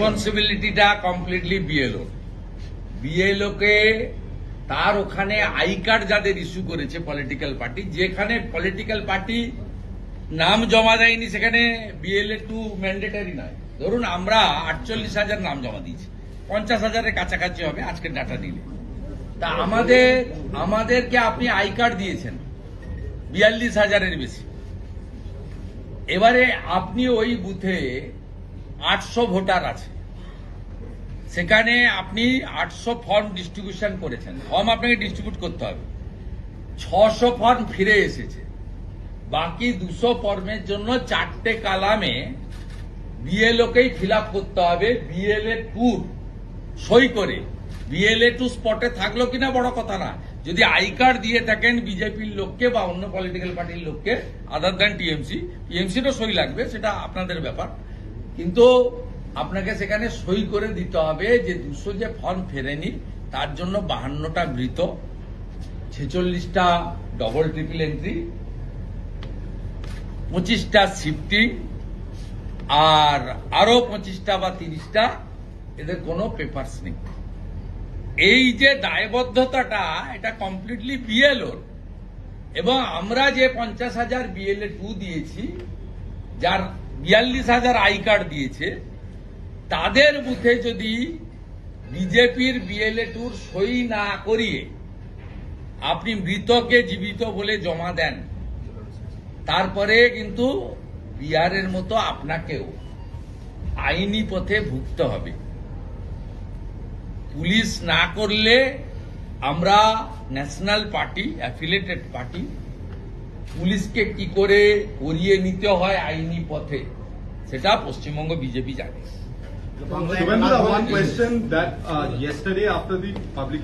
রেসপন্সিবিলিটিটা completely BLO কে তার ওখানে I card যাদের ইস্যু করেছে পলিটিক্যাল পার্টি, যেখানে পলিটিক্যাল পার্টি নাম জমা দেয়নি সেখানে BLA-2 ম্যান্ডেটারি নয়। ধরুন আমরা 48,000 নাম জমা দিয়েছি, 50,000-এর কাছাকাছি হবে আজকের ডাটা দিলে। তা আমাদেরকে আপনি আই কার্ড দিয়েছেন 42,000-এর বেশি। এবারে আপনি ওই বুথে 800 ভোটার আছে, সেখানে আপনি 800 ফর্ম ডিস্ট্রিবিউশন করেছেন, ফর্ম আপনাকে ডিস্ট্রিবিউট করতে হবে। 600 ফর্ম ফিরে এসেছে, বাকি 200 ফর্মের জন্য 4টে কালামে BLO-কেই ফিল আপ করতে হবে। BLA-2 সই করে, BLA-2 স্পটে থাকলো কিনা বড় কথা না, যদি আই কার্ড দিয়ে থাকেন বিজেপির লোককে বা অন্য পলিটিক্যাল পার্টির লোককে আদার দ্যান টিএমসিরও সই লাগবে, সেটা আপনাদের ব্যাপার, কিন্তু আপনাকে সেখানে সই করে দিতে হবে যে 200 যে ফর্ম ফেরেনি তার জন্য 52টা মৃত, 46টা ডবল ট্রিপল এন্ট্রি, 25টা শিফটিং, আর আরো 25টা বা 30টা এদের কোনো পেপারস নেই। এই যে দায়বদ্ধতাটা, এটা কমপ্লিটলি BLO-র। এবং আমরা যে 50,000 BLA-2 দিয়েছি, যার 42,000 আই কার্ড দিয়েছে, তাদের বুথে যদি বিজেপির BLA-2-র সই না করিয়ে আপনি মৃতকে জীবিত বলে জমা দেন, তারপরে কিন্তু বিহারের মতো আপনাকেও আইনি পথে ভুগতে হবে। পুলিশ না করলে আমরা ন্যাশনাল পার্টি, অ্যাফিলিয়েটেড পার্টি, পুলিশকে কি করে করিয়ে নিতে হয় আইনি পথে সেটা পশ্চিমবঙ্গ বিজেপি জানে। Shubhendu, one question that yesterday after the public